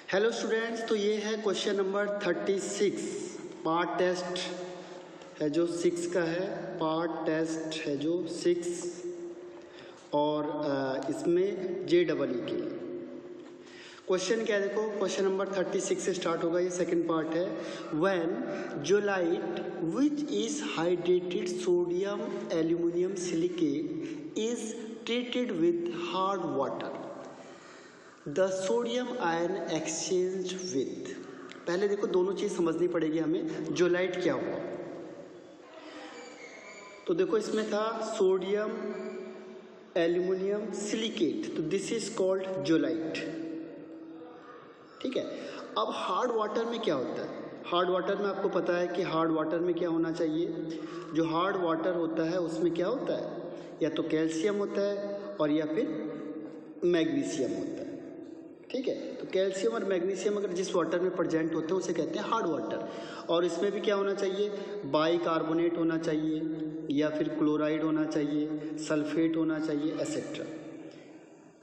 Hello students, तो ये है क्वेश्चन नंबर 36। पार्ट टेस्ट है जो 6 का है, पार्ट टेस्ट है जो 6 और इसमें JEE के लिए क्वेश्चन क्या है। देखो क्वेश्चन नंबर 36 से स्टार्ट होगा, ये सेकंड पार्ट है। When zeolite which is hydrated sodium aluminium silicate is treated with hard water the sodium ion exchange with. पहले देखो दोनों चीज समझनी पड़ेगी हमें। जोलाइट क्या हुआ, तो देखो इसमें था सोडियम एल्यूमिनियम सिलिकेट, तो दिस इज कॉल्ड जोलाइट। ठीक है। अब हार्ड वाटर में क्या होता है? हार्ड वाटर में आपको पता है कि हार्ड वाटर में क्या होना चाहिए। जो हार्ड वाटर होता है उसमें क्या होता है, या तो कैल्शियम होता है और या फिर मैग्नीशियम होता है। ठीक है, तो कैल्शियम और मैग्नीशियम अगर जिस वाटर में प्रेजेंट होते हैं उसे कहते हैं हार्ड वाटर। और इसमें भी क्या होना चाहिए, बाइकार्बोनेट होना चाहिए या फिर क्लोराइड होना चाहिए, सल्फेट होना चाहिए, एसेट्रा।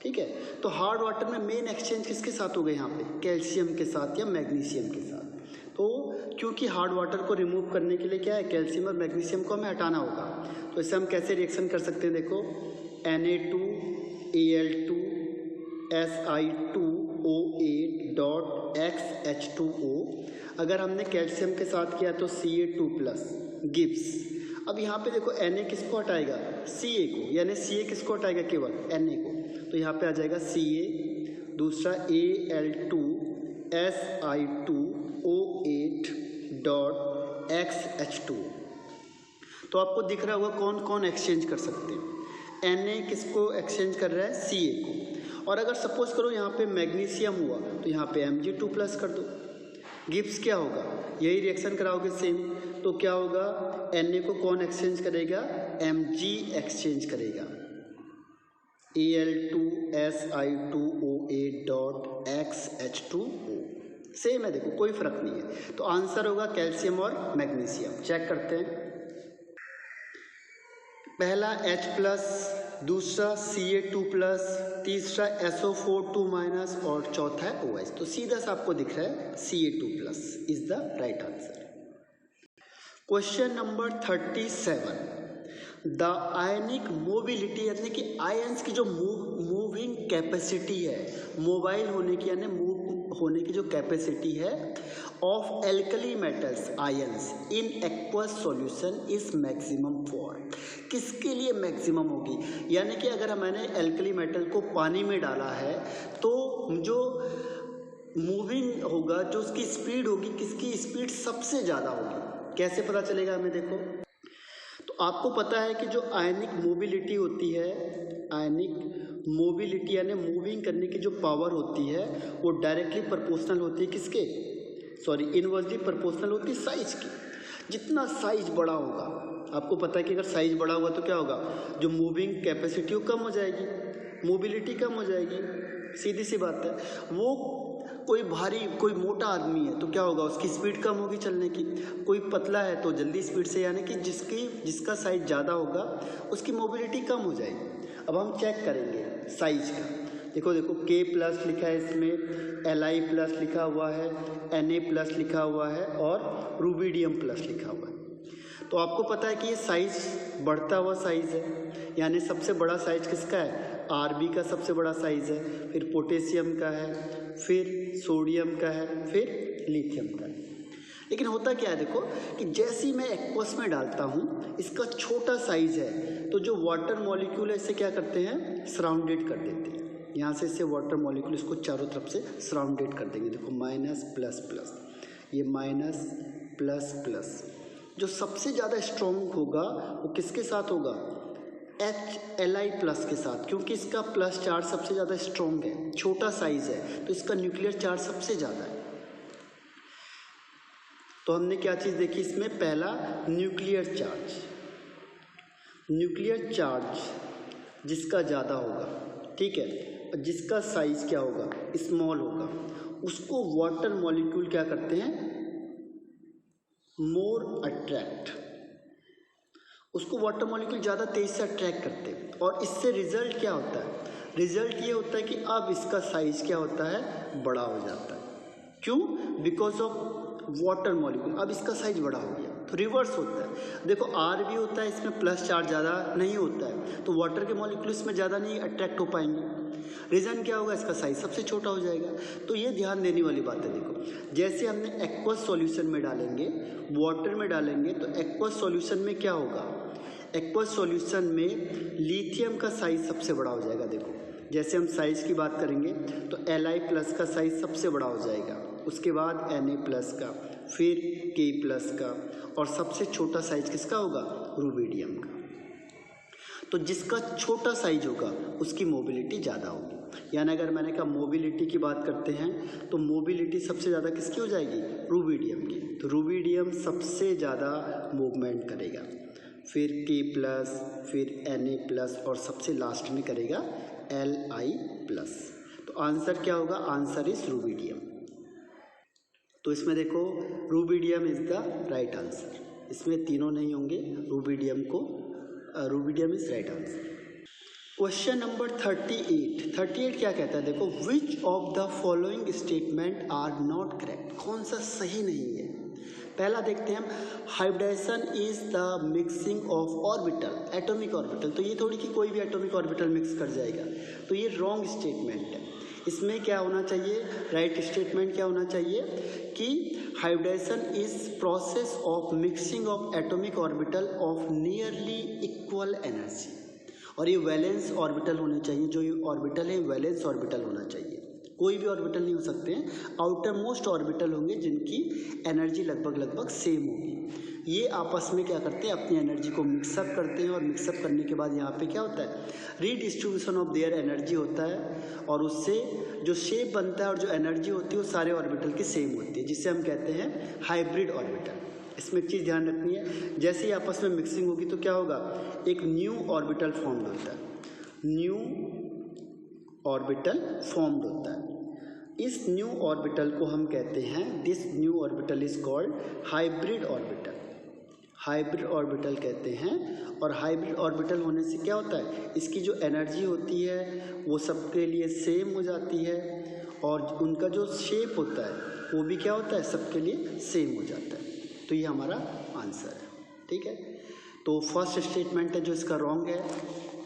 ठीक है, तो हार्ड वाटर में मेन एक्सचेंज किसके साथ हो गए यहाँ पे, कैल्शियम के साथ या मैग्नीशियम के साथ। तो क्योंकि हार्ड वाटर को रिमूव करने के लिए क्या है, कैल्शियम और मैग्नीशियम को हमें हटाना होगा। तो इससे हम कैसे रिएक्शन कर सकते हैं, देखो Na2Al2 Si2O8.XH2O। अगर हमने कैल्शियम के साथ किया तो Ca2+ गिब्स। अब यहाँ पे देखो Na किसको हटाएगा, Ca को, यानी Ca किसको हटाएगा, केवल Na को। तो यहाँ पे आ जाएगा Ca, दूसरा Al2Si2O8.XH2O। तो आपको दिख रहा होगा कौन कौन एक्सचेंज कर सकते हैं। Na किसको एक्सचेंज कर रहा है, Ca को। और अगर सपोज करो यहाँ पे मैग्नीशियम हुआ तो यहाँ पे Mg2+ कर दो। गिब्स क्या होगा, यही रिएक्शन कराओगे सेम, तो क्या होगा, Na को कौन एक्सचेंज करेगा, Mg एक्सचेंज करेगा, Al2Si2O8.XH2O। सेम है, देखो कोई फर्क नहीं है। तो आंसर होगा कैल्शियम और मैग्नीशियम। चेक करते हैं, पहला H+, दूसरा Ca2+, तीसरा SO4 2- और चौथा है OH। तो सीधा सा आपको दिख रहा है Ca2+ is the right answer. Question number 37। The ionic mobility, यानी कि आयंस की जो मूविंग कैपेसिटी है, मोबाइल होने की यानी मूव होने की जो कैपेसिटी है of alkali metals ions in aqueous solution is maximum for. किसके लिए मैक्सिमम होगी, यानी कि अगर मैंने एल्कली मेटल को पानी में डाला है तो जो मूविंग होगा, जो उसकी स्पीड होगी, किसकी स्पीड सबसे ज़्यादा होगी। कैसे पता चलेगा हमें, देखो तो आपको पता है कि जो आयनिक मोबिलिटी होती है, आयनिक मोबिलिटी यानी मूविंग करने की जो पावर होती है वो डायरेक्टली प्रोपोर्शनल होती है किसके, इनवर्सली प्रोपोर्शनल होती है साइज की। जितना साइज बड़ा होगा, आपको पता है कि अगर साइज बड़ा होगा तो क्या होगा, जो मूविंग कैपेसिटी वो कम हो जाएगी, मोबिलिटी कम हो जाएगी। सीधी सी बात है। वो कोई भारी, कोई मोटा आदमी है तो क्या होगा, उसकी स्पीड कम होगी चलने की। कोई पतला है तो जल्दी स्पीड से, यानी कि जिसका साइज ज़्यादा होगा उसकी मोबिलिटी कम हो जाएगी। अब हम चेक करेंगे साइज का। देखो K+ लिखा है इसमें, Li+ लिखा हुआ है, Na+ लिखा हुआ है और रुबिडियम+ लिखा हुआ है। तो आपको पता है कि ये साइज बढ़ता हुआ साइज है, यानी सबसे बड़ा साइज किसका है, Rb का सबसे बड़ा साइज है, फिर पोटेशियम का है, फिर सोडियम का है, फिर लिथियम का है। लेकिन होता क्या है, देखो कि जैसे ही मैं एक्वस में डालता हूँ, इसका छोटा साइज है, तो जो वाटर मॉलिक्यूल है इसे क्या करते हैं, सराउंडेड कर देते हैं। यहाँ से इससे वाटर मॉलिक्यूल इसको चारों तरफ से सराउंडेड कर देंगे। देखो -++, ये -++। जो सबसे ज़्यादा स्ट्रॉन्ग होगा वो किसके साथ होगा, Li+ के साथ, क्योंकि इसका प्लस चार्ज सबसे ज़्यादा स्ट्रॉन्ग है, छोटा साइज है तो इसका न्यूक्लियर चार्ज सबसे ज़्यादा है। तो हमने क्या चीज़ देखी इसमें, पहला न्यूक्लियर चार्ज जिसका ज़्यादा होगा, ठीक है, जिसका साइज क्या होगा, स्मॉल होगा, उसको वाटर मॉलिक्यूल क्या करते हैं, मोर अट्रैक्ट, उसको वाटर मॉलिक्यूल ज़्यादा तेज से अट्रैक्ट करते हैं। और इससे रिजल्ट क्या होता है, रिजल्ट ये होता है कि अब इसका साइज क्या होता है, बड़ा हो जाता है। क्यों? बिकॉज ऑफ वाटर मॉलिक्यूल, अब इसका साइज बड़ा हो गया। तो रिवर्स होता है, देखो आर भी होता है, इसमें प्लस चार्ज ज़्यादा नहीं होता है, तो वाटर के मॉलिक्यूल इसमें ज़्यादा नहीं अट्रैक्ट हो पाएंगे। रीज़न क्या होगा, इसका साइज सबसे छोटा हो जाएगा। तो ये ध्यान देने वाली बात है। देखो जैसे हमने एक्वस सॉल्यूशन में डालेंगे, वाटर में डालेंगे, तो एक्वस सॉल्यूशन में क्या होगा, एक्वस सॉल्यूशन में लिथियम का साइज सबसे बड़ा हो जाएगा। देखो जैसे हम साइज की बात करेंगे तो Li+ का साइज सबसे बड़ा हो जाएगा, उसके बाद Na+ का, फिर K+ का, और सबसे छोटा साइज किसका होगा, रुबिडियम का। तो जिसका छोटा साइज होगा उसकी मोबिलिटी ज़्यादा होगी। यानी अगर मैंने कहा मोबिलिटी की बात करते हैं तो मोबिलिटी सबसे ज़्यादा किसकी हो जाएगी, रुबिडियम की। तो रुबिडियम सबसे ज़्यादा मूवमेंट करेगा, फिर K+, फिर Na+, और सबसे लास्ट में करेगा Li+। तो आंसर क्या होगा, आंसर इज रुबिडियम। तो इसमें देखो rubidium is the right answer, इसमें तीनों नहीं होंगे, rubidium is right answer. Question number 38 क्या कहता है, देखो which of the following statement are not correct, कौन सा सही नहीं है। पहला देखते हैं हम, hybridization is the mixing of orbital, atomic orbital. तो ये थोड़ी कि कोई भी एटॉमिक ऑर्बिटल मिक्स कर जाएगा, तो ये रॉन्ग स्टेटमेंट है। इसमें क्या होना चाहिए, राइट स्टेटमेंट क्या होना चाहिए कि hybridization is process of mixing of atomic orbital of nearly equal energy. और ये वैलेंस ऑर्बिटल होने चाहिए, जो ये ऑर्बिटल है वैलेंस ऑर्बिटल होना चाहिए, कोई भी ऑर्बिटल नहीं हो सकते हैं, आउटर मोस्ट ऑर्बिटल होंगे जिनकी एनर्जी लगभग सेम होगी। ये आपस में क्या करते हैं, अपनी एनर्जी को मिक्सअप करते हैं, और मिक्सअप करने के बाद यहाँ पे क्या होता है, रीडिस्ट्रीब्यूशन ऑफ देयर एनर्जी होता है, और उससे जो शेप बनता है और जो एनर्जी होती है वो सारे ऑर्बिटल की सेम होती है, जिसे हम कहते हैं हाइब्रिड ऑर्बिटल। इसमें एक चीज़ ध्यान रखनी है, जैसे ही आपस में मिक्सिंग होगी तो क्या होगा, एक न्यू ऑर्बिटल फॉर्म्ड होता है, न्यू ऑर्बिटल फॉर्म्ड होता है। इस न्यू ऑर्बिटल को हम कहते हैं, this new orbital is called hybrid orbital, hybrid orbital कहते हैं। और हाइब्रिड ऑर्बिटल होने से क्या होता है, इसकी जो एनर्जी होती है वो सबके लिए सेम हो जाती है, और उनका जो शेप होता है वो भी क्या होता है, सबके लिए सेम हो जाता है। तो ये हमारा आंसर है, ठीक है। तो फर्स्ट स्टेटमेंट है जो इसका रॉन्ग है।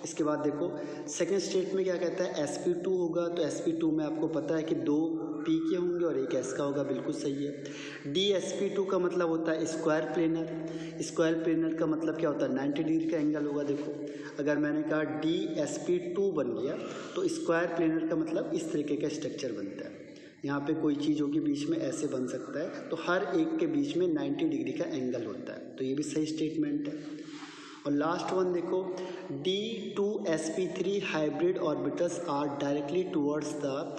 इसके बाद देखो सेकेंड स्टेट में क्या कहता है, sp2 होगा, तो sp2 में आपको पता है कि 2 p के होंगे और 1 s का होगा, बिल्कुल सही है। dsp2 का मतलब होता है स्क्वायर प्लेनर, स्क्वायर प्लेनर का मतलब क्या होता है, 90 डिग्री का एंगल होगा। देखो अगर मैंने कहा dsp2 बन गया तो स्क्वायर प्लेनर का मतलब इस तरीके का स्ट्रक्चर बनता है, यहाँ पे कोई चीज़ होगी बीच में ऐसे बन सकता है, तो हर एक के बीच में 90 डिग्री का एंगल होता है, तो ये भी सही स्टेटमेंट है। और लास्ट वन देखो, D2sp3 hybrid orbitals are directly towards the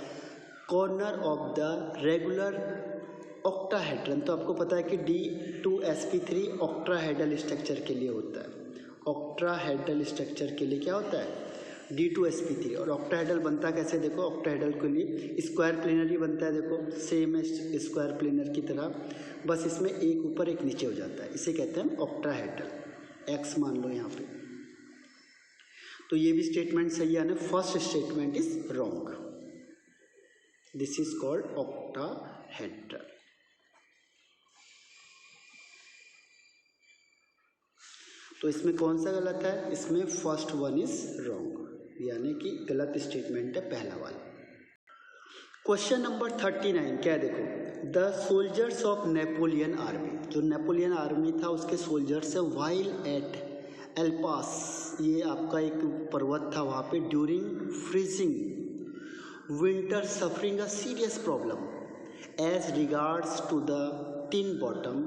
corner of the regular octahedron. तो आपको पता है कि D2sp3 ऑक्टाहेड्रल स्ट्रक्चर के लिए होता है, ऑक्टाहेड्रल स्ट्रक्चर के लिए क्या होता है, D2sp3। और ऑक्टाहेड्रल बनता कैसे, देखो ऑक्टाहेड्रल के लिए स्क्वायर प्लेनर ही बनता है, देखो सेम है स्क्वायर प्लेनर की तरह, बस इसमें एक ऊपर एक नीचे हो जाता है, इसे कहते हैं ऑक्टाहेड्रल। एक्स मान लो यहाँ पे, तो ये भी स्टेटमेंट सही है ना, first statement is wrong, this is called octahedral. तो इसमें कौन सा गलत है, इसमें फर्स्ट वन इज रॉन्ग, यानी कि गलत स्टेटमेंट है पहला वाला। क्वेश्चन नंबर 39 क्या है, देखो the soldiers of Napoleon army, जो नेपोलियन आर्मी था उसके सोल्जर्स है, वाइल एट एल्पास, ये आपका एक पर्वत था वहाँ पे, during freezing winter suffering a serious problem as regards to the tin bottom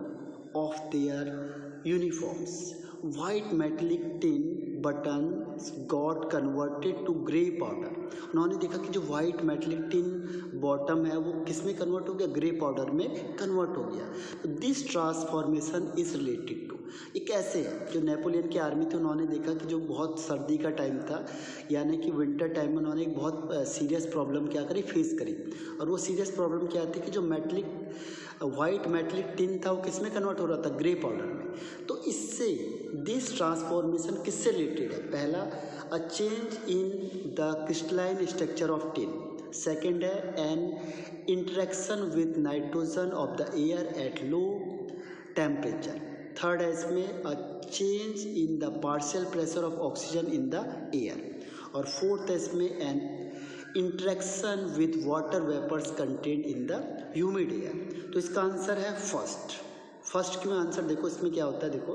of their uniforms, white metallic tin buttons got converted to grey powder. उन्होंने देखा कि जो वाइट मेटलिक टिन बॉटम है वो किस में कन्वर्ट हो गया, ग्रे पाउडर में कन्वर्ट हो गया। तो this transformation is related to, ये कैसे है? जो नेपोलियन की आर्मी थी उन्होंने देखा कि जो बहुत सर्दी का टाइम था, यानी कि विंटर टाइम में उन्होंने एक बहुत सीरियस प्रॉब्लम क्या करी, फेस करी। और वो सीरियस प्रॉब्लम क्या थी कि जो वाइट मेटलिक टिन था वो किस में कन्वर्ट हो रहा था, ग्रे पाउडर में। तो इससे दिस ट्रांसफॉर्मेशन किससे रिलेटेड है? पहला, a change in the crystalline structure of tin. Second है an interaction with nitrogen of the air at low temperature. Third है इसमें a change in the partial pressure of oxygen in the air. और fourth है इसमें an interaction with water vapours content in the humid air. तो इसका answer है first क्यों answer? देखो इसमें क्या होता है, देखो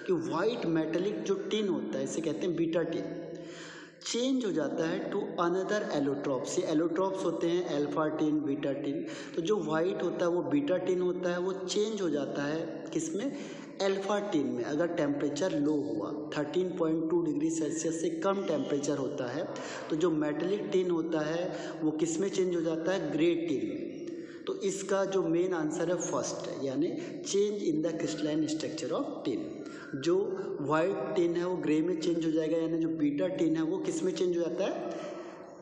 कि वाइट मेटेलिक जो टिन होता है इसे कहते हैं बीटा टिन, चेंज हो जाता है टू अनदर एलोट्रॉप्स। ये एलोट्रॉप्स होते हैं अल्फा टिन, बीटा टिन। तो जो वाइट होता है वो बीटा टिन होता है, वो चेंज हो जाता है किसमें, अल्फा टिन में। अगर टेम्परेचर लो हुआ 13.2 डिग्री सेल्सियस से कम टेम्परेचर होता है तो जो मेटेलिक टिन होता है वो किस में चेंज हो जाता है, ग्रे टिन में। तो इसका जो मेन आंसर है फर्स्ट है, यानी change in the crystalline structure of tin. जो वाइट टिन है वो ग्रे में चेंज हो जाएगा, यानी जो बीटा टिन है वो किस में चेंज हो जाता है,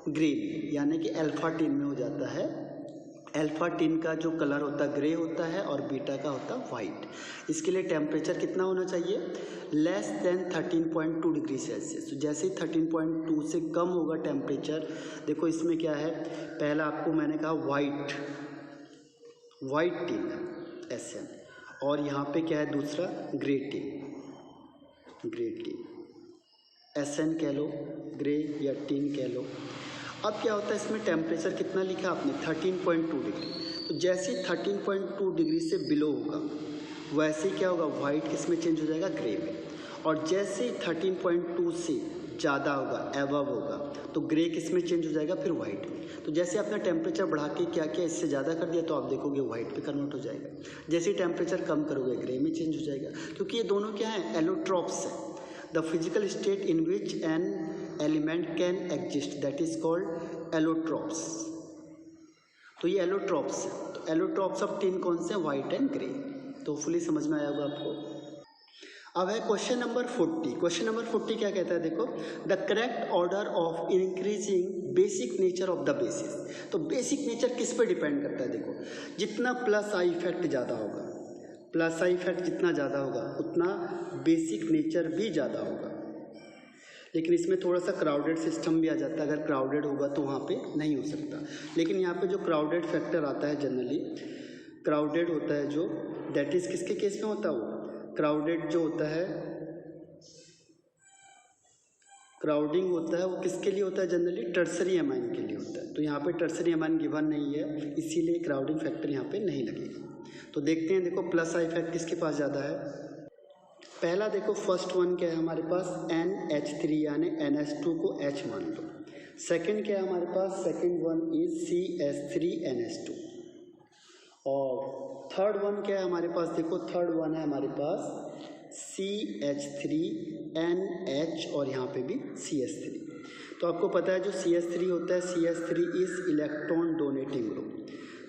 ग्रे में, यानी कि अल्फा टिन में हो जाता है। अल्फा टिन का जो कलर होता है ग्रे होता है और बीटा का होता है वाइट। इसके लिए टेम्परेचर कितना होना चाहिए, लेस देन 13.2 डिग्री सेल्सियस। तो जैसे ही 13.2 से कम होगा टेम्परेचर, देखो इसमें क्या है, पहला आपको मैंने कहा वाइट टिन है SN, और यहाँ पे क्या है दूसरा, ग्रे टिन SN कह लो, ग्रे या टिन कह लो। अब क्या होता है इसमें टेम्परेचर कितना लिखा आपने, 13.2 डिग्री। तो जैसे 13.2 डिग्री से बिलो होगा वैसे ही क्या होगा, वाइट किस में चेंज हो जाएगा, ग्रे में। और जैसे ही 13.2 से ज़्यादा होगा, एबव होगा, तो ग्रे किस में चेंज हो जाएगा, फिर वाइट में। तो जैसे आपने टेम्परेचर बढ़ा के क्या किया, इससे ज़्यादा कर दिया तो आप देखोगे वाइट पे कन्वर्ट हो जाएगा। जैसे ही टेम्परेचर कम करोगे ग्रे में चेंज हो जाएगा, क्योंकि ये दोनों क्या हैं, एलोट्रॉप्स हैं। The physical state in which an element can exist that is called allotropes. तो ये एलोट्रॉप्स है। तो एलोट्रॉप्स ऑफ टिन कौन से, वाइट एंड ग्रे। तो फुली समझ में आया होगा आपको। अब है क्वेश्चन नंबर 40। क्वेश्चन नंबर 40 क्या कहता है, देखो the correct order of increasing basic nature of the basis. तो बेसिक नेचर किस पे डिपेंड करता है, देखो जितना प्लस आई इफेक्ट ज़्यादा होगा, प्लस आई इफेक्ट जितना ज़्यादा होगा उतना बेसिक नेचर भी ज़्यादा होगा। लेकिन इसमें थोड़ा सा क्राउडेड सिस्टम भी आ जाता है, अगर क्राउडेड होगा तो वहाँ पे नहीं हो सकता। लेकिन यहाँ पे जो क्राउडेड फैक्टर आता है, जनरली क्राउडेड होता है जो, दैट इज़ किसके केस में होता है, वो क्राउडेड जो होता है, क्राउडिंग होता है वो किसके लिए होता है, जनरली टर्सरी अमाइन के लिए होता है। तो यहाँ पे टर्सरी अमाइन गिवन नहीं है, इसीलिए क्राउडिंग फैक्टर यहाँ पे नहीं लगेगा। तो देखते हैं, देखो प्लस आई इफेक्ट किसके पास ज़्यादा है। पहला देखो फर्स्ट वन क्या है हमारे पास, NH3 यानी NH2 को H मान लो। सेकंड क्या है हमारे पास, सेकंड वन इज CH3NH2। और थर्ड वन क्या है हमारे पास, देखो थर्ड वन है हमारे पास CH3NH और यहाँ पे भी CH3। तो आपको पता है जो CH3 होता है, CH3 is electron donating group.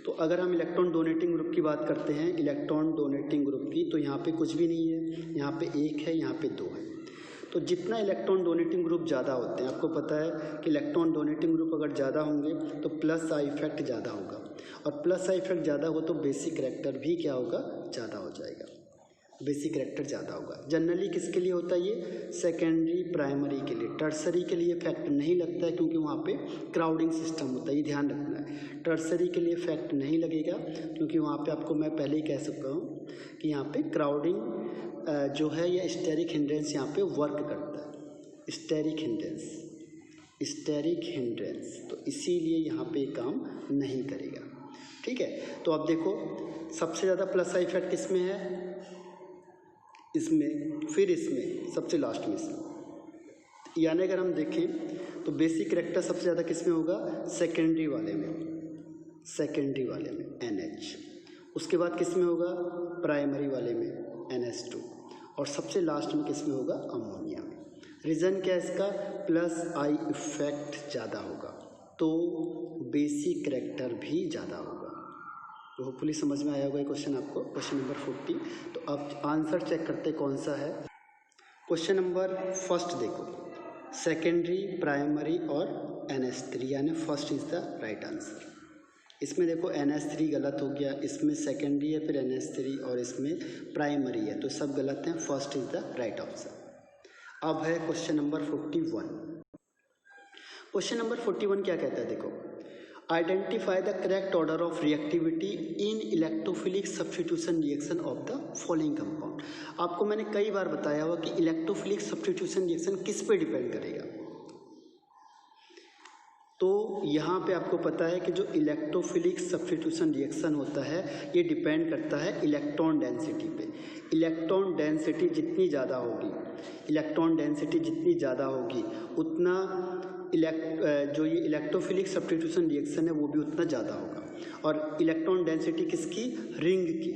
तो अगर हम इलेक्ट्रॉन डोनेटिंग ग्रुप की बात करते हैं, इलेक्ट्रॉन डोनेटिंग ग्रुप की, तो यहाँ पे कुछ भी नहीं है, यहाँ पे एक है, यहाँ पे दो है। तो जितना इलेक्ट्रॉन डोनेटिंग ग्रुप ज़्यादा होते हैं, आपको पता है कि इलेक्ट्रॉन डोनेटिंग ग्रुप अगर ज़्यादा होंगे तो प्लस आई इफेक्ट ज़्यादा होगा, और प्लस आई इफेक्ट ज़्यादा हो तो बेसिक करैक्टर भी क्या होगा, ज़्यादा हो जाएगा, बेसिक करैक्टर ज़्यादा होगा। जनरली किसके लिए होता है ये, सेकेंडरी प्राइमरी के लिए। टर्सरी के लिए फैक्ट नहीं लगता है क्योंकि वहाँ पे क्राउडिंग सिस्टम होता है, ये ध्यान रखना है। टर्सरी के लिए फैक्ट नहीं लगेगा क्योंकि वहाँ पे आपको मैं पहले ही कह सकता हूँ कि यहाँ पे क्राउडिंग जो है या स्टेरिक हिंड्रेंस यहाँ पे वर्क करता है, स्टेरिक हिंड्रेंस, तो इसीलिए यहाँ पे काम नहीं करेगा। ठीक है, तो अब देखो सबसे ज़्यादा प्लस आई इफेक्ट किसमें है, इसमें, फिर इसमें, सबसे लास्ट में इसमें। यानी अगर हम देखें तो बेसिक करैक्टर सबसे ज़्यादा किसमें होगा, सेकेंडरी वाले में NH। उसके बाद किसमें होगा, प्राइमरी वाले में NH2, और सबसे लास्ट में किसमें होगा, अमोनिया में। रीज़न क्या है इसका, प्लस आई इफेक्ट ज़्यादा होगा तो बेसिक करैक्टर भी ज़्यादा होगा। तो होपफुली समझ में आया होगा ये क्वेश्चन आपको, क्वेश्चन नंबर 40। तो अब आंसर चेक करते कौन सा है। क्वेश्चन नंबर फर्स्ट देखो, सेकेंडरी, प्राइमरी और NH3 यानी first is the right answer. इसमें देखो NH3 गलत हो गया, इसमें सेकेंडरी है, फिर NH3 और इसमें प्राइमरी है, तो सब गलत हैं। First is the right answer. अब है क्वेश्चन नंबर 41। क्वेश्चन नंबर 41 क्या कहता है देखो, identify the correct order of reactivity in electrophilic substitution reaction of the following compound. आपको मैंने कई बार बताया हुआ कि इलेक्ट्रोफिलिक सब्स्टिट्यूशन रिएक्शन किस पे डिपेंड करेगा। तो यहाँ पे आपको पता है कि जो इलेक्ट्रोफिलिक सब्स्टिट्यूशन रिएक्शन होता है ये डिपेंड करता है इलेक्ट्रॉन डेंसिटी पे। इलेक्ट्रॉन डेंसिटी जितनी ज़्यादा होगी, इलेक्ट्रॉन डेंसिटी जितनी ज़्यादा होगी उतना जो ये इलेक्ट्रोफिलिक सब्स्टिट्यूशन रिएक्शन है वो भी उतना ज़्यादा होगा। और इलेक्ट्रॉन डेंसिटी किसकी, रिंग की।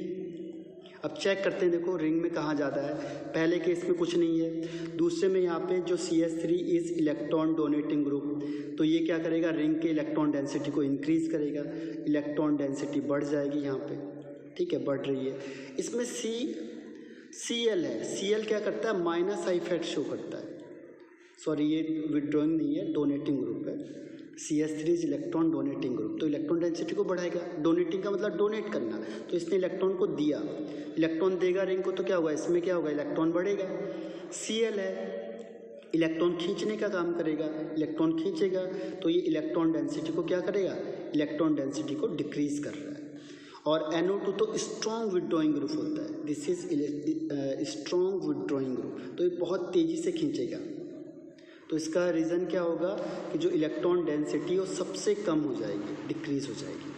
अब चेक करते हैं, देखो रिंग में कहाँ ज़्यादा है। पहले केस में कुछ नहीं है, दूसरे में यहाँ पे जो CH3 is electron donating group, तो ये क्या करेगा, रिंग के इलेक्ट्रॉन डेंसिटी को इंक्रीज करेगा, इलेक्ट्रॉन डेंसिटी बढ़ जाएगी यहाँ पे, ठीक है, बढ़ रही है। इसमें Cl है, Cl क्या करता है, माइनस आई इफेक्ट शो करता है। सॉरी, ये विड्रॉइंग नहीं है, डोनेटिंग ग्रुप है। CH3 is electron donating group, तो इलेक्ट्रॉन डेंसिटी को बढ़ाएगा। डोनेटिंग का मतलब डोनेट करना, तो इसने इलेक्ट्रॉन को दिया, इलेक्ट्रॉन देगा रिंग को, तो क्या होगा, इसमें क्या होगा, इलेक्ट्रॉन बढ़ेगा। Cl है, इलेक्ट्रॉन खींचने का काम करेगा, इलेक्ट्रॉन खींचेगा, तो ये इलेक्ट्रॉन डेंसिटी को क्या करेगा, इलेक्ट्रॉन डेंसिटी को डिक्रीज कर रहा है। और NO2 तो स्ट्रॉन्ग विड्रॉइंग ग्रुप होता है, this is strong withdrawing group, तो ये बहुत तेज़ी से खींचेगा। तो इसका रीज़न क्या होगा कि जो इलेक्ट्रॉन डेंसिटी वो सबसे कम हो जाएगी, डिक्रीज हो जाएगी।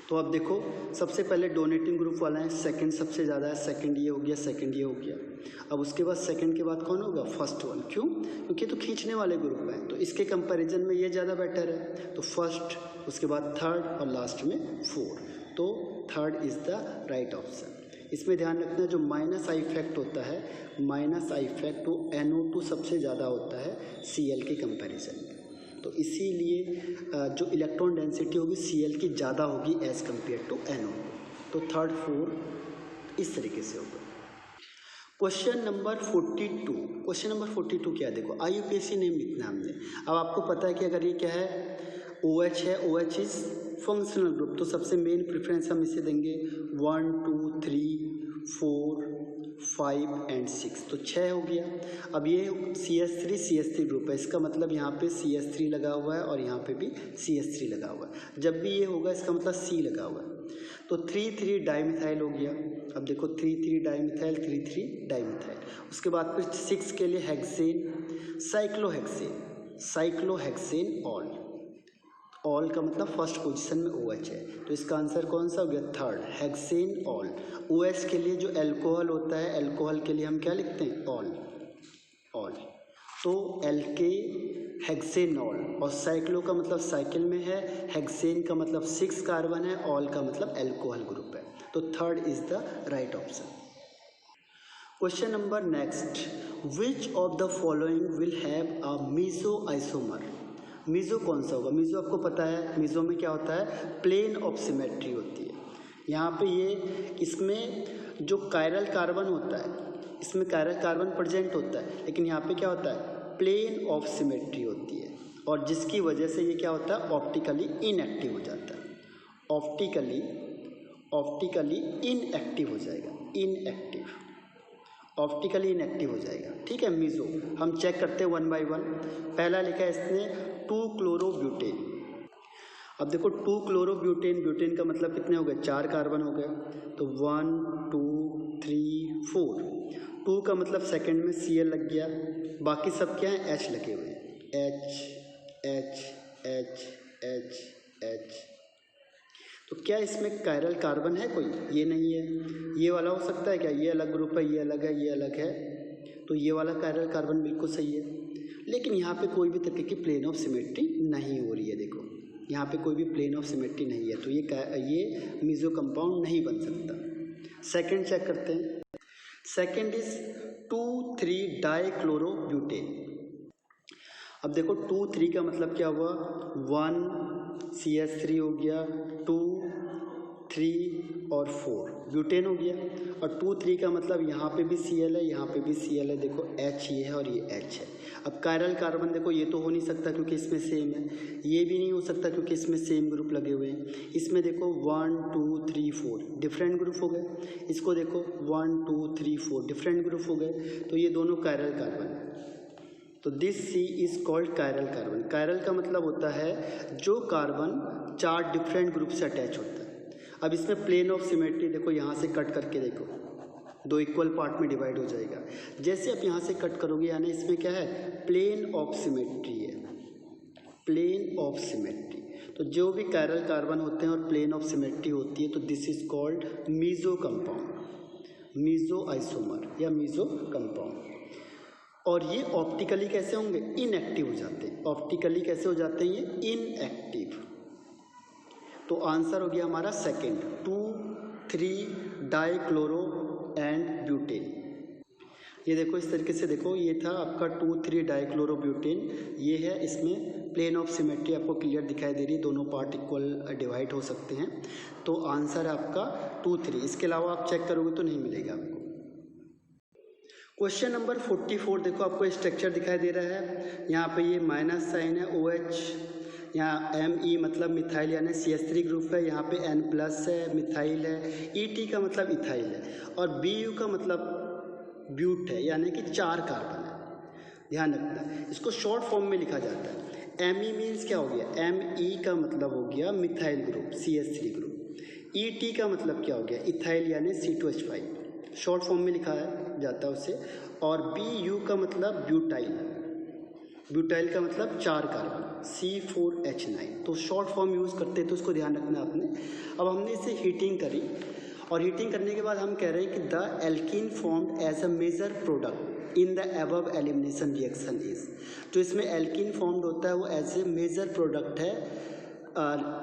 तो अब देखो, सबसे पहले डोनेटिंग ग्रुप वाला है, सेकंड सबसे ज़्यादा है, सेकंड ये हो गया, सेकंड ये हो गया। अब उसके बाद सेकंड के बाद कौन होगा, फर्स्ट वन। क्यों, क्योंकि तो खींचने वाले ग्रुप हैं, तो इसके कंपैरिजन में ये ज़्यादा बेटर है। तो फर्स्ट, उसके बाद थर्ड और लास्ट में फोर्थ, तो third is the right option. इसमें ध्यान रखना, जो माइनस आई इफेक्ट होता है, माइनस आई इफेक्ट वो NO2 सबसे ज़्यादा होता है Cl के कंपैरिजन में। तो इसीलिए जो इलेक्ट्रॉन डेंसिटी होगी Cl की ज़्यादा होगी एज कम्पेयर टू NO2। तो थर्ड फोर्थ इस तरीके से होगा। Question number 42। क्वेश्चन नंबर 42 क्या है देखो, IUPAC नेम लिखना हमने। अब आपको पता है कि अगर ये क्या है, OH है, OH इज फंक्शनल ग्रुप, तो सबसे मेन प्रेफरेंस हम इसे देंगे 1 2 3 4 5 एंड 6, तो 6 हो गया। अब ये CH3 ग्रुप है, इसका मतलब यहाँ पे CH3 लगा हुआ है और यहाँ पे भी CH3 लगा हुआ है। जब भी ये होगा इसका मतलब C लगा हुआ है, तो 3,3 डाइमिथाइल हो गया। अब देखो 3,3 डाइमिथाइल, 3,3 डाइमिथाइल। उसके बाद फिर 6 के लिए हेक्सेन, साइक्लोहेक्सेन, साइक्लोहेक्सेन ऑल का मतलब फर्स्ट पोजीशन में OH है, तो इसका आंसर कौन सा हो गया, थर्ड, हेक्सेन ऑल। OH के लिए जो एल्कोहल होता है, एल्कोहल के लिए हम क्या लिखते हैं, ऑल, तो LK हेक्सेनॉल। और साइक्लो का मतलब साइकिल में है, हेक्सेन का मतलब 6 कार्बन है, ऑल का मतलब एल्कोहल ग्रुप है, तो third is the right option. Question number next, which of the following will have a meso isomer. Meso कौन सा होगा, मीज़ो आपको पता है, मीज़ो में क्या होता है, प्लेन ऑफ सिमेट्री होती है। यहाँ पे ये, इसमें जो कायरल कार्बन होता है, इसमें कायरल कार्बन प्रेजेंट होता है, लेकिन यहाँ पे क्या होता है, प्लेन ऑफ सिमेट्री होती है, और जिसकी वजह से ये क्या होता है, ऑप्टिकली इनएक्टिव हो जाता है, ऑप्टिकली इनएक्टिव हो जाएगा, ऑप्टिकली इनएक्टिव हो जाएगा, ठीक है। मीज़ो हम चेक करते हैं 1 बाय 1। पहला लिखा है इसने 2-क्लोरोब्यूटेन। अब देखो 2-क्लोरोब्यूटेन, ब्यूटेन का मतलब कितने हो गए, 4 कार्बन हो गए, तो 1 2 3 4। 2 का मतलब सेकंड में Cl लग गया, बाकी सब क्या है, H लगे हुए हैं, H। तो क्या इसमें कायरल कार्बन है कोई, ये नहीं है। ये वाला हो सकता है क्या, ये अलग ग्रुप है, ये अलग है, ये अलग है, तो ये वाला कायरल कार्बन बिल्कुल सही है। लेकिन यहाँ पे कोई भी तरीके की प्लेन ऑफ सिमेट्री नहीं हो रही है, देखो यहाँ पे कोई भी प्लेन ऑफ सिमेट्री नहीं है, तो ये मीज़ो कंपाउंड नहीं बन सकता। सेकंड चेक करते हैं, सेकंड इज 2,3 डाइक्लोरोब्यूटेन। अब देखो 2,3 का मतलब क्या हुआ, 1 CH3 हो गया, 2 3 और 4 ब्यूटेन हो गया। और 2 3 का मतलब यहाँ पे भी Cl है, यहाँ पे भी Cl है, देखो H ये है और ये H है। अब कायरल कार्बन देखो ये तो हो नहीं सकता क्योंकि इसमें सेम है, ये भी नहीं हो सकता क्योंकि इसमें सेम ग्रुप लगे हुए हैं। इसमें देखो 1 2 3 4 डिफरेंट ग्रुप हो गए, इसको देखो 1 2 3 4 डिफरेंट ग्रुप हो गए, तो ये दोनों कायरल कार्बन है। तो this C is called chiral carbon. Chiral का मतलब होता है जो कार्बन 4 डिफरेंट ग्रुप से अटैच होता है। अब इसमें प्लेन ऑफ सिमेट्री देखो, यहाँ से कट करके देखो 2 इक्वल पार्ट में डिवाइड हो जाएगा। जैसे आप यहाँ से कट करोगे यानी इसमें क्या है, प्लेन ऑफ सिमेट्री है, प्लेन ऑफ सिमेट्री। तो जो भी कायरल कार्बन होते हैं और प्लेन ऑफ सिमेट्री होती है तो this is called meso compound, meso isomer या मीजो कंपाउंड। और ये ऑप्टिकली कैसे होंगे, इनएक्टिव हो जाते हैं। ऑप्टिकली कैसे हो जाते हैं ये, इनएक्टिव। तो आंसर हो गया हमारा सेकंड, 2 3 डाइक्लोरो एंड ब्यूटेन। ये देखो इस तरीके से देखो, ये था आपका 2 3 डाइक्लोरो ब्यूटेन, ये है, इसमें प्लेन ऑफ सिमेट्री आपको क्लियर दिखाई दे रही है, दोनों पार्ट इक्वल डिवाइड हो सकते हैं। तो आंसर है आपका 2 3। इसके अलावा आप चेक करोगे तो नहीं मिलेगा आपको। क्वेश्चन नंबर 44 देखो, आपको स्ट्रक्चर दिखाई दे रहा है, यहाँ पे ये माइनस साइन है OH, यहाँ Me मतलब मिथाइल यानी CH3 ग्रुप है, यहाँ पे N+ है, मिथाइल है, Et का मतलब इथाइल है, और Bu का मतलब ब्यूट है यानी कि 4 कार्बन है। ध्यान रखना, इसको शॉर्ट फॉर्म में लिखा जाता है। Me मीन्स क्या हो गया, Me का मतलब हो गया methyl group CH3 group, Et का मतलब क्या हो गया, इथाइल यानी C2H5, शॉर्ट फॉर्म में लिखा जाता है उसे। और Bu का मतलब ब्यूटाइल, ब्यूटाइल का मतलब 4 कार्बन C4H9, तो शॉर्ट फॉर्म यूज़ करते हैं, तो उसको ध्यान रखना आपने। अब हमने इसे हीटिंग करी और हीटिंग करने के बाद हम कह रहे हैं कि the alkene formed as a major product in the above elimination reaction is, जो इसमें एल्कीन फॉर्म्ड होता है वो एज ए मेजर प्रोडक्ट है।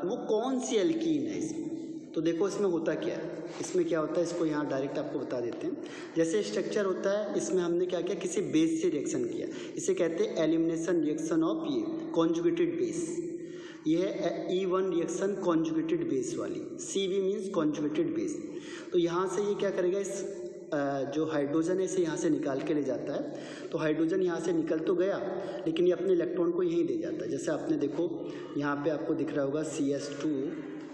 वो कौन सी एल्कीन है इसमें, तो देखो इसमें होता क्या है, इसमें क्या होता है इसको यहाँ डायरेक्ट आपको बता देते हैं। जैसे स्ट्रक्चर होता है, इसमें हमने क्या किया, किसी बेस से रिएक्शन किया, इसे कहते हैं एलिमिनेशन रिएक्शन ऑफ ये कॉन्जुगेटेड बेस। ये है E1 रिएक्शन कॉन्जुगेटेड बेस वाली, CV मीन्स कॉन्जुगेटेड बेस। तो यहाँ से ये क्या करेगा, इस जो हाइड्रोजन है इसे यहाँ से निकाल के ले जाता है। तो हाइड्रोजन यहाँ से निकल तो गया लेकिन ये अपने इलेक्ट्रॉन को यहीं दे जाता है। जैसे आपने देखो यहाँ पे आपको दिख रहा होगा CS2,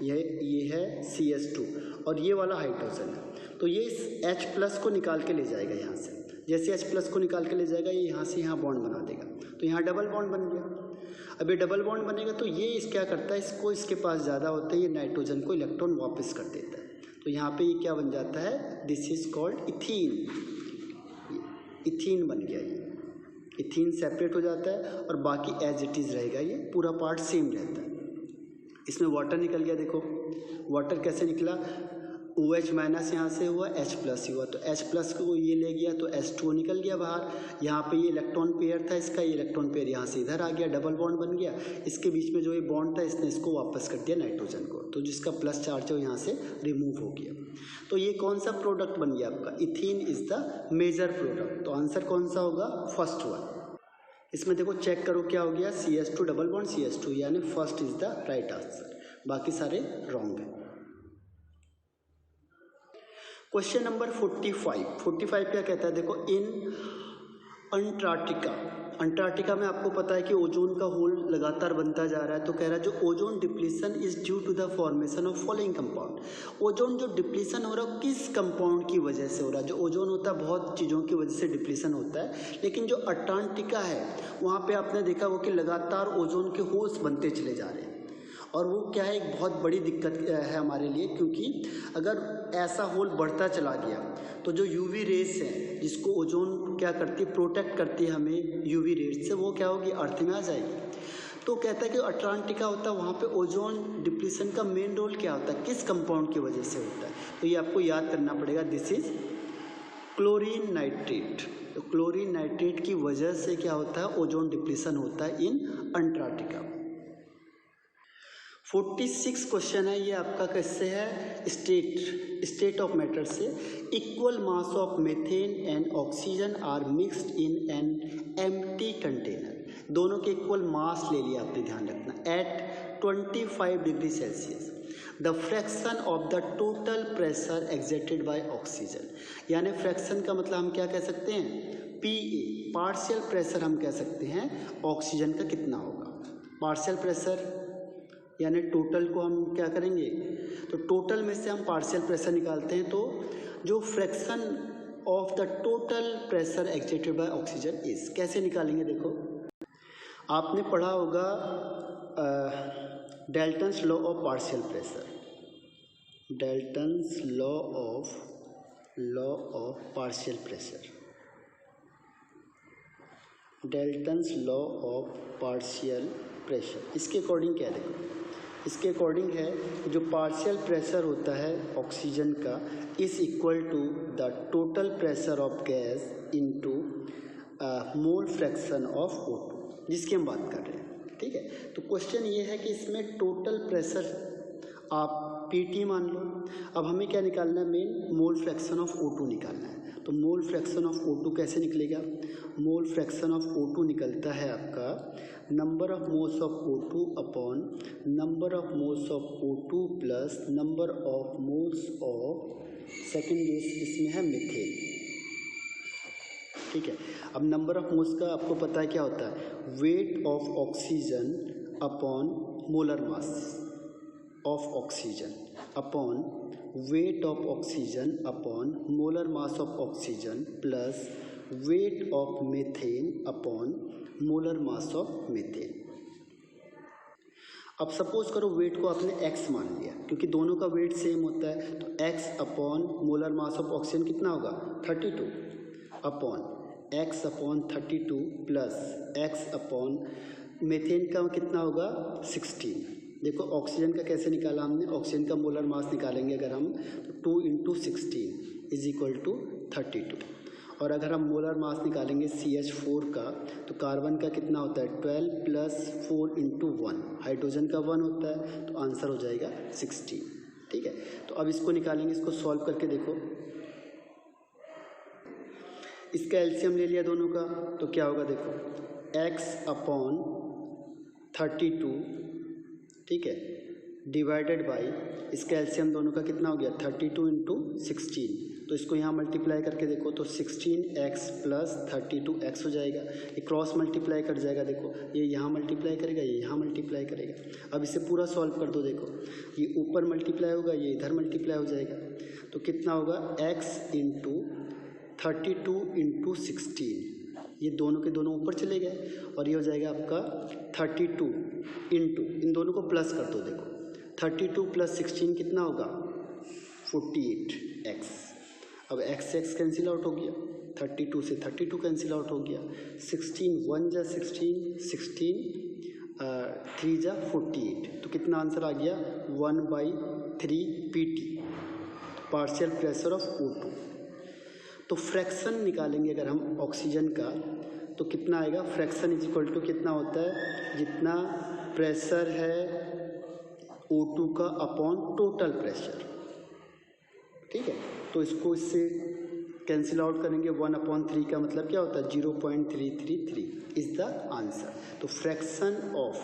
ये है CS2 और ये वाला हाइड्रोजन है, तो ये इस H+ को निकाल के ले जाएगा यहाँ से। जैसे H+ को निकाल के ले जाएगा ये यहाँ से यहाँ बॉन्ड बना देगा, तो यहाँ डबल बॉन्ड बन गया। अब ये डबल बॉन्ड बनेगा तो ये क्या करता है, इसको इसके पास ज़्यादा होता है, ये नाइट्रोजन को इलेक्ट्रॉन वापस कर देता है। तो यहाँ पे ये क्या बन जाता है, this is called ethene, ethene बन गया। ये इथीन सेपरेट हो जाता है और बाकी एज इट इज़ रहेगा, ये पूरा पार्ट सेम रहता है। इसमें वाटर निकल गया, देखो वाटर कैसे निकला, OH- यहाँ से हुआ, H+ हुआ, तो H+ को ये ले गया तो H2O निकल गया बाहर। यहाँ पे ये इलेक्ट्रॉन पेयर था इसका, ये इलेक्ट्रॉन पेयर यहाँ से इधर आ गया, डबल बॉन्ड बन गया। इसके बीच में जो ये बॉन्ड था इसने इसको वापस कर दिया नाइट्रोजन को, तो जिसका प्लस चार्ज है वो यहाँ से रिमूव हो गया। तो ये कौन सा प्रोडक्ट बन गया आपका, ethene is the major product. तो आंसर कौन सा होगा, फर्स्ट वन। इसमें देखो चेक करो क्या हो गया, CH2 डबल बॉन्ड CH2 यानी first is the right answer, बाकी सारे रॉन्ग है। क्वेश्चन नंबर 45 क्या कहता है, देखो इन अंटार्कटिका में आपको पता है कि ओजोन का होल लगातार बनता जा रहा है। तो कह रहा है जो ozone depletion is due to the formation of following compound. Ozone जो डिप्लीशन हो रहा है किस कंपाउंड की वजह से हो रहा है। जो ओजोन होता है बहुत चीज़ों की वजह से डिप्लीशन होता है, लेकिन जो अंटार्कटिका है वहाँ पे आपने देखा हो कि लगातार ओजोन के होल्स बनते चले जा रहे हैं, और वो क्या है, एक बहुत बड़ी दिक्कत है हमारे लिए, क्योंकि अगर ऐसा होल बढ़ता चला गया तो जो UV रेस है जिसको ओजोन क्या करती है, प्रोटेक्ट करती है हमें UV रेस से, वो क्या होगी, अर्थ में आ जाएगी। तो कहता है कि अंटार्कटिका होता है वहाँ पे ओजोन डिप्लीशन का मेन रोल क्या होता है, किस कंपाउंड की वजह से होता है। तो ये आपको याद करना पड़ेगा, दिस इज क्लोरीन नाइट्रेट। तो क्लोरीन नाइट्रेट की वजह से क्या होता है, ओजोन डिप्लीशन होता है इन अंटार्कटिका। 46 क्वेश्चन है ये आपका, कैसे है, स्टेट ऑफ मैटर से। Equal mass of methane and oxygen are mixed in an empty container. दोनों के इक्वल मास ले लिया आपने, ध्यान रखना, at 25 degree Celsius. The fraction of the total pressure exerted by oxygen, यानी फ्रैक्शन का मतलब हम क्या कह सकते हैं, PA पार्शियल प्रेशर हम कह सकते हैं ऑक्सीजन का कितना होगा। पार्शियल प्रेशर यानी टोटल को हम क्या करेंगे, तो टोटल में से हम पार्शियल प्रेशर निकालते हैं, तो जो fraction of the total pressure exerted by oxygen is, कैसे निकालेंगे, देखो आपने पढ़ा होगा Dalton's law of partial pressure, Dalton's law of partial pressure, Dalton's law of partial pressure. इसके अकॉर्डिंग क्या देखो, इसके अकॉर्डिंग है जो पार्शियल प्रेशर होता है ऑक्सीजन का is equal to the total pressure of gas into mole fraction of O2, जिसकी हम बात कर रहे हैं। ठीक है, तो क्वेश्चन ये है कि इसमें टोटल प्रेशर आप PT मान लो। अब हमें क्या निकालना है, main mole fraction of O2 निकालना है। तो मोल फ्रैक्शन ऑफ O2 कैसे निकलेगा, मोल फ्रैक्शन ऑफ O2 निकलता है आपका number of moles of O2 upon number of moles of O2 plus number of moles of second case इसमें है मीथेन। ठीक है, अब नंबर ऑफ मोल्स का आपको पता है क्या होता है, weight of oxygen upon molar mass of oxygen upon weight of oxygen upon molar mass of oxygen plus weight of methane upon molar mass of methane. अब सपोज करो वेट को आपने x मान लिया, क्योंकि दोनों का वेट सेम होता है, तो x upon molar mass of oxygen कितना होगा 32 upon x upon 32 plus x upon methane का कितना होगा 16। देखो ऑक्सीजन का कैसे निकाला हमने, ऑक्सीजन का मोलर मास निकालेंगे अगर हम, तो 2 × 16 इज इक्वल टू 32। और अगर हम मोलर मास निकालेंगे CH4 का, तो कार्बन का कितना होता है 12 प्लस 4 × 1, हाइड्रोजन का 1 होता है, तो आंसर हो जाएगा 16। ठीक है, तो अब इसको निकालेंगे, इसको सॉल्व करके देखो, इसका एलसीएम ले लिया दोनों का, तो क्या होगा देखो x अपॉन 32, ठीक है, डिवाइडेड बाई इसका एलसीएम दोनों का कितना हो गया 32 × 16, तो इसको यहाँ मल्टीप्लाई करके देखो, तो 16x प्लस 32x हो जाएगा। ये क्रॉस मल्टीप्लाई कर जाएगा, देखो ये यहाँ मल्टीप्लाई करेगा, ये यहाँ मल्टीप्लाई करेगा। अब इसे पूरा सॉल्व कर दो, देखो ये ऊपर मल्टीप्लाई होगा, ये इधर मल्टीप्लाई हो जाएगा, तो कितना होगा x × 32 × 16, ये दोनों के दोनों ऊपर चले गए, और ये हो जाएगा आपका 32 इंटू, इन दोनों को प्लस कर दो, देखो 32 प्लस 16 कितना होगा 48x। अब x कैंसिल आउट हो गया, 32 से 32 कैंसिल आउट हो गया, 16 1 जा 16, 3 जा 48, तो कितना आंसर आ गया 1/3 PT, partial pressure of O2। तो फ्रैक्शन निकालेंगे अगर हम ऑक्सीजन का, तो कितना आएगा, फ्रैक्शन इज इक्वल टू कितना होता है, जितना प्रेशर है O2 का अपॉन टोटल प्रेशर। ठीक है, तो इसको इससे कैंसिल आउट करेंगे, 1/3 का मतलब क्या होता है 0.333 इज द आंसर। तो fraction of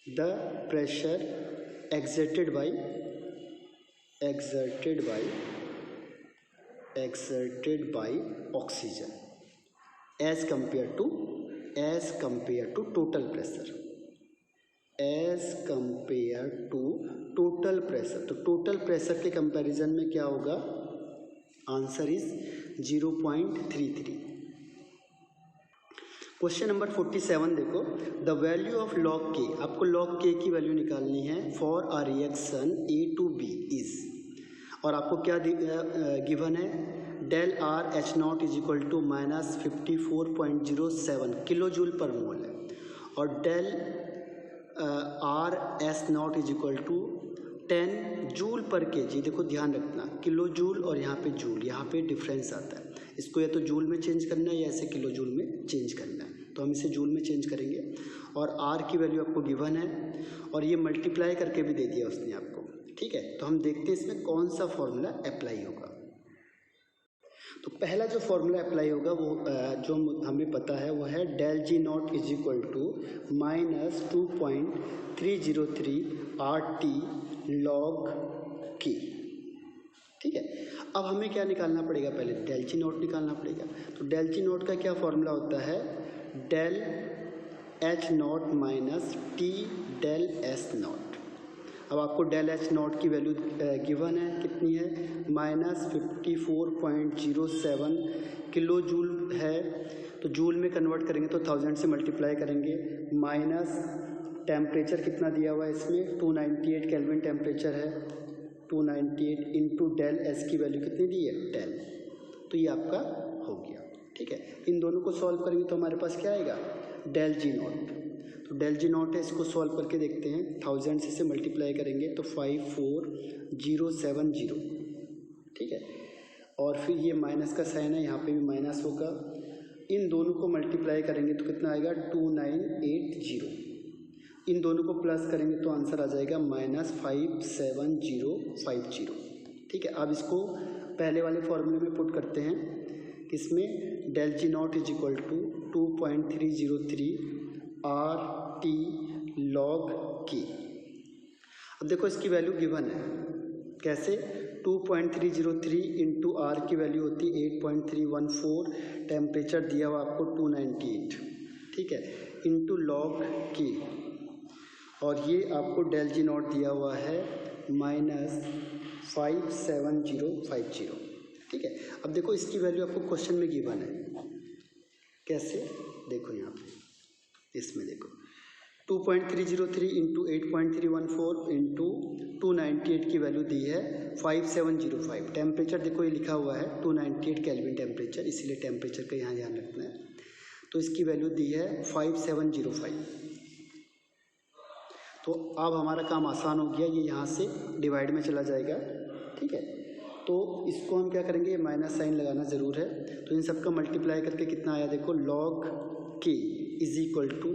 the pressure exerted by oxygen as compare to total pressure, as compare to total pressure. तो टोटल प्रेशर के कंपैरिजन में क्या होगा, आंसर इज 0.33। क्वेश्चन नंबर 47 देखो, the value of log k, आपको log k की value निकालनी है for a reaction A to B is, और आपको क्या गिवन है, del R H0 is equal to -54.07 kilo joule per mole है, और del R S0 is equal to 10 joule per KG. देखो ध्यान रखना, किलो जूल और यहाँ पे जूल, यहाँ पे डिफरेंस आता है, इसको या तो जूल में चेंज करना है या ऐसे किलो जूल में चेंज करना है, तो हम इसे जूल में चेंज करेंगे। और R की वैल्यू आपको गिवन है, और ये मल्टीप्लाई करके भी दे दिया उसने आपको। ठीक है, तो हम देखते हैं इसमें कौन सा फॉर्मूला अप्लाई होगा। तो पहला जो फॉर्मूला अप्लाई होगा वो जो हमें पता है वो है del G not is equal to -2.303 RT log K। ठीक है, अब हमें क्या निकालना पड़ेगा, पहले डेल जी नॉट निकालना पड़ेगा। तो डेल जी नॉट का क्या फॉर्मूला होता है, del H not minus T del S not. अब आपको डेल एच नॉट की वैल्यू गिवन है, कितनी है, -54.07 किलो जूल है। तो जूल में कन्वर्ट करेंगे तो 1000 से मल्टीप्लाई करेंगे, माइनस टेम्परेचर कितना दिया हुआ है इसमें 298 केल्विन टेम्परेचर है, 298 इंटू डेल एस की वैल्यू कितनी दी है 10। तो ये आपका हो गया। ठीक है, इन दोनों को सॉल्व करेंगे तो हमारे पास क्या आएगा, डेल जी नॉट। तो डेल जी नॉट है, इसको सॉल्व करके देखते हैं, 1000 से मल्टीप्लाई करेंगे तो 54070। ठीक है, और फिर ये माइनस का साइन है, यहाँ पे भी माइनस होगा। इन दोनों को मल्टीप्लाई करेंगे तो कितना आएगा 2980। इन दोनों को प्लस करेंगे तो आंसर आ जाएगा -57050। ठीक है, अब इसको पहले वाले फॉर्मूले में पुट करते हैं, किसमें, del G not is equal to 2.303 RT log K। अब देखो इसकी वैल्यू गिवन है, कैसे, 2.303 इंटू आर की वैल्यू होती है 8.314, टेम्परेचर दिया हुआ आपको 298, ठीक है, इंटू लॉग K, और ये आपको डेल जी नॉट दिया हुआ है -57050। ठीक है, अब देखो इसकी वैल्यू आपको क्वेश्चन में गिवन है, कैसे, देखो यहाँ पे इसमें देखो 2.303 इंटू 8.314 इंटू 298 की वैल्यू दी है 5705। टेम्परेचर देखो ये लिखा हुआ है 298 केल्विन टेम्परेचर, इसीलिए टेम्परेचर का यहाँ ध्यान रखना है। तो इसकी वैल्यू दी है 5705। तो अब हमारा काम आसान हो गया, ये यहाँ से डिवाइड में चला जाएगा। ठीक है, तो इसको हम क्या करेंगे, माइनस साइन लगाना ज़रूर है। तो इन सब का मल्टीप्लाई करके कितना आया देखो, log K is equal to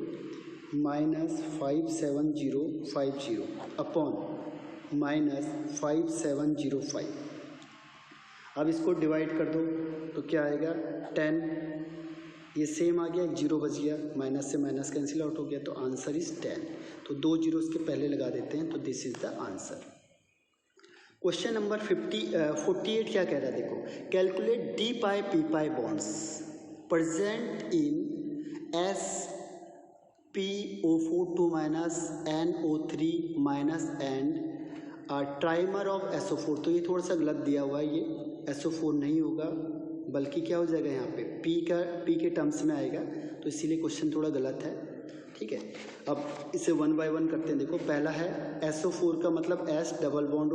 -57050 upon -5705। अब इसको डिवाइड कर दो तो क्या आएगा 10, ये सेम आ गया, 0 बच गया, माइनस से माइनस कैंसिल आउट हो गया, तो आंसर इज 10। तो 2 जीरो इसके पहले लगा देते हैं, तो this is the answer. Question number 48 क्या कह रहा है देखो, calculate D pi P pi bonds present in SpO4 minus NO3 minus and trimer of SO4। तो ये थोड़ा सा गलत दिया हुआ है, ये SO4 नहीं होगा, बल्कि क्या हो जाएगा यहाँ पे P के टर्म्स में आएगा, तो इसीलिए क्वेश्चन थोड़ा गलत है। ठीक है, अब इसे 1 बाय 1 करते हैं। देखो पहला है SO4 का मतलब S double bond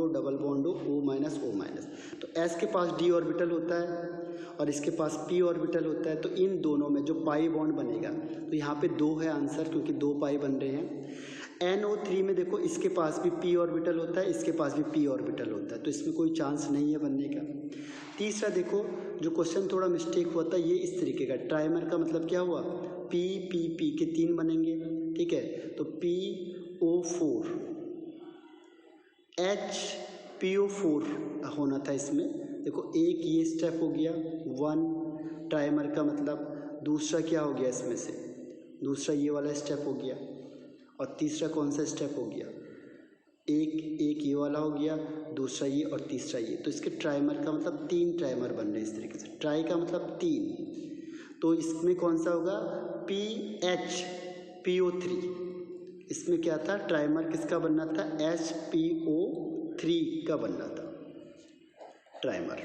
O minus O minus. तो S के पास D ऑर्बिटल होता है और इसके पास P ऑर्बिटल होता है, तो इन दोनों में जो पाई बॉन्ड बनेगा, तो यहाँ पे 2 है आंसर, क्योंकि 2 पाई बन रहे हैं। NO3 में देखो इसके पास भी P ऑर्बिटल होता है, इसके पास भी P ऑर्बिटल होता है, तो इसमें कोई चांस नहीं है बनने का। तीसरा देखो, जो क्वेश्चन थोड़ा मिस्टेक हुआ था, ये इस तरीके का, ट्राइमर का मतलब क्या हुआ, P के 3 बनेंगे। ठीक है, तो PO4 HPO4 होना था इसमें। देखो एक ये स्टेप हो गया 1 ट्राइमर का मतलब, दूसरा क्या हो गया इसमें से, दूसरा ये वाला स्टेप हो गया, और तीसरा कौन सा स्टेप हो गया, एक ये वाला हो गया, दूसरा ये और तीसरा ये। तो इसके ट्राइमर का मतलब 3 ट्राइमर बन रहे हैं इस तरीके से, ट्राई का मतलब 3। तो इसमें कौन सा होगा, PO3। इसमें क्या था, ट्राइमर किसका बनना था, HPO3 का बनना था ट्राइमर।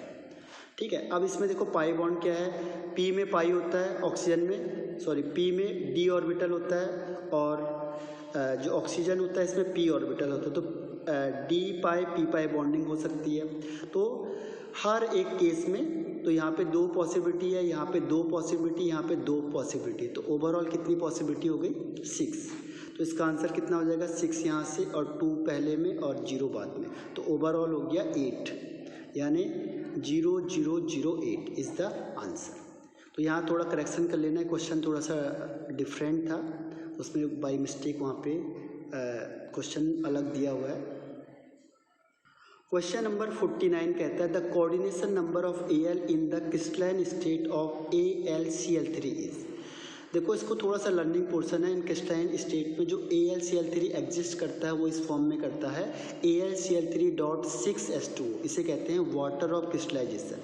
ठीक है, अब इसमें देखो पाई बॉन्ड क्या है, P में पाई होता है, ऑक्सीजन में P में D ऑर्बिटल होता है, और जो ऑक्सीजन होता है इसमें P ऑर्बिटल होता है, तो D पाई P पाई बॉन्डिंग हो सकती है। तो हर एक केस में, तो यहाँ पे 2 पॉसिबिलिटी है, यहाँ पे 2 पॉसिबिलिटी, यहाँ पे 2 पॉसिबिलिटी, तो ओवरऑल कितनी पॉसिबिलिटी हो गई, 6। तो इसका आंसर कितना हो जाएगा, 6 यहाँ से और 2 पहले में और 0 बाद में, तो ओवरऑल हो गया 8, यानी 0008 इज़ द आंसर। तो यहाँ थोड़ा करेक्शन कर लेना है, क्वेश्चन थोड़ा सा डिफरेंट था, उसमें बाई मिस्टेक वहाँ पे क्वेश्चन अलग दिया हुआ है। क्वेश्चन नंबर 49 कहता है the coordination number of Al in the crystalline state of AlCl3 is. देखो इसको थोड़ा सा लर्निंग पोर्शन है। इन क्रिस्टलाइन स्टेट में जो AlCl3 एग्जिस्ट करता है वो इस फॉर्म में करता है AlCl3.6H2। इसे कहते हैं वाटर ऑफ क्रिस्टलाइजेशन।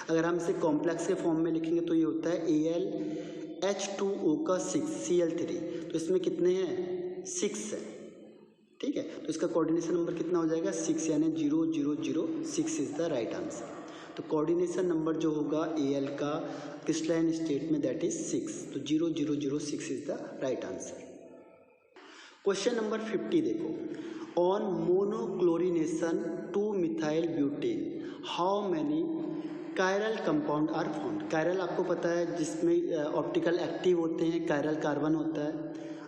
अगर हम इसे कॉम्प्लेक्स के फॉर्म में लिखेंगे तो ये होता है AlH2O का 6 Cl3। तो इसमें कितने हैं 6 है, ठीक है। तो इसका कोऑर्डिनेशन नंबर कितना हो जाएगा 6 यानी 0006 इज द राइट आंसर। तो कोऑर्डिनेशन नंबर जो होगा Al का क्रिस्टलाइन स्टेट में दैट इज 6। तो 0006 is the right answer. Question number 50 देखो on monochlorination two methyl butane how many chiral compound are found. Chiral आपको पता है जिसमें ऑप्टिकल एक्टिव होते हैं, कायरल कार्बन होता है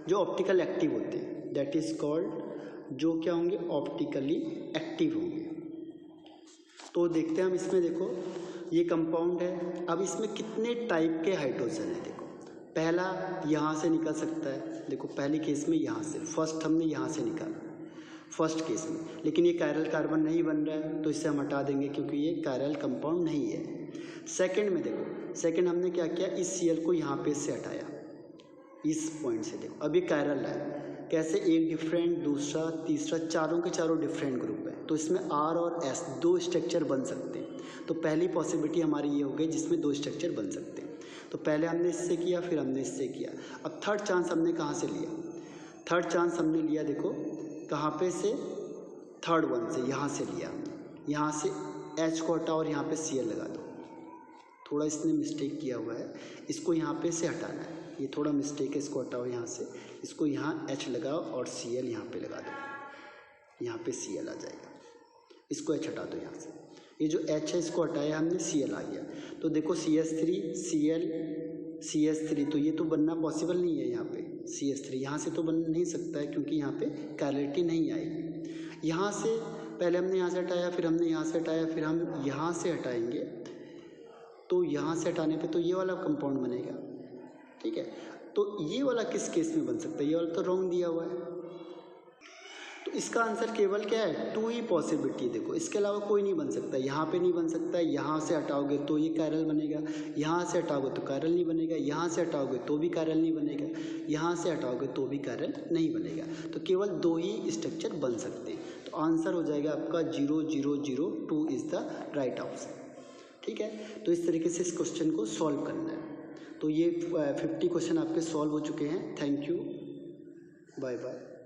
जो ऑप्टिकल एक्टिव होते हैं दैट इज कॉल्ड, जो क्या होंगे ऑप्टिकली एक्टिव होंगे। तो देखते हैं हम इसमें, देखो ये कंपाउंड है। अब इसमें कितने टाइप के हाइड्रोजन है। देखो पहला यहाँ से निकल सकता है, देखो पहली केस में यहाँ से, फर्स्ट हमने यहाँ से निकाला फर्स्ट केस में, लेकिन ये कायरल कार्बन नहीं बन रहा है तो इसे हम हटा देंगे क्योंकि ये कायरल कंपाउंड नहीं है। सेकंड में देखो, सेकंड हमने क्या किया इस Cl को यहाँ पे से हटाया इस पॉइंट से। देखो अब ये कायरल है कैसे, एक डिफरेंट, दूसरा, तीसरा, चारों के चारों डिफरेंट ग्रुप है तो इसमें R और S दो स्ट्रक्चर बन सकते हैं। तो पहली पॉसिबिलिटी हमारी ये हो गई जिसमें दो स्ट्रक्चर बन सकते हैं। तो पहले हमने इससे किया फिर हमने इससे किया। अब थर्ड चांस हमने कहाँ से लिया, थर्ड चांस हमने लिया देखो कहाँ पे से, थर्ड वन से, यहाँ से लिया हमने। यहाँ से H को हटाओ और यहाँ पे Cl लगा दो। थोड़ा इसने मिस्टेक किया हुआ है, इसको यहाँ पे से हटाना है, ये थोड़ा मिस्टेक है, इसको हटाओ यहाँ से, इसको यहाँ H लगाओ और Cl यहाँ पे लगा दो, यहाँ पे Cl आ जाएगा। इसको H हटा दो यहाँ से, ये जो H है इसको हटाया हमने, Cl आ गया। तो देखो CH3 Cl CH3, तो ये तो बनना पॉसिबल नहीं है यहाँ पे, CH3 यहाँ से तो बन नहीं सकता है क्योंकि यहाँ पे कायरलिटी नहीं आएगी। यहाँ से पहले हमने यहाँ से हटाया फिर हमने यहाँ से हटाया फिर हम यहाँ से हटाएंगे, तो यहाँ से हटाने पे तो ये वाला कंपाउंड बनेगा, ठीक है। तो ये वाला किस केस में बन सकता है, ये वाला तो रॉन्ग दिया हुआ है। तो इसका आंसर केवल क्या है 2 ही पॉसिबिलिटी। देखो इसके अलावा कोई नहीं बन सकता, यहाँ पे नहीं बन सकता, यहाँ से हटाओगे तो ये कायरल बनेगा, यहाँ से हटाओगे तो कायरल नहीं बनेगा, यहाँ से हटाओगे तो भी कायरल नहीं बनेगा, यहाँ से हटाओगे तो भी कायरल नहीं बनेगा। तो केवल 2 ही स्ट्रक्चर बन सकते हैं। तो आंसर हो जाएगा आपका 0002 इज द राइट ऑप्शन, ठीक है। तो इस तरीके से इस क्वेश्चन को सॉल्व करना है। तो ये 50 क्वेश्चन आपके सॉल्व हो चुके हैं। Thank you, bye bye.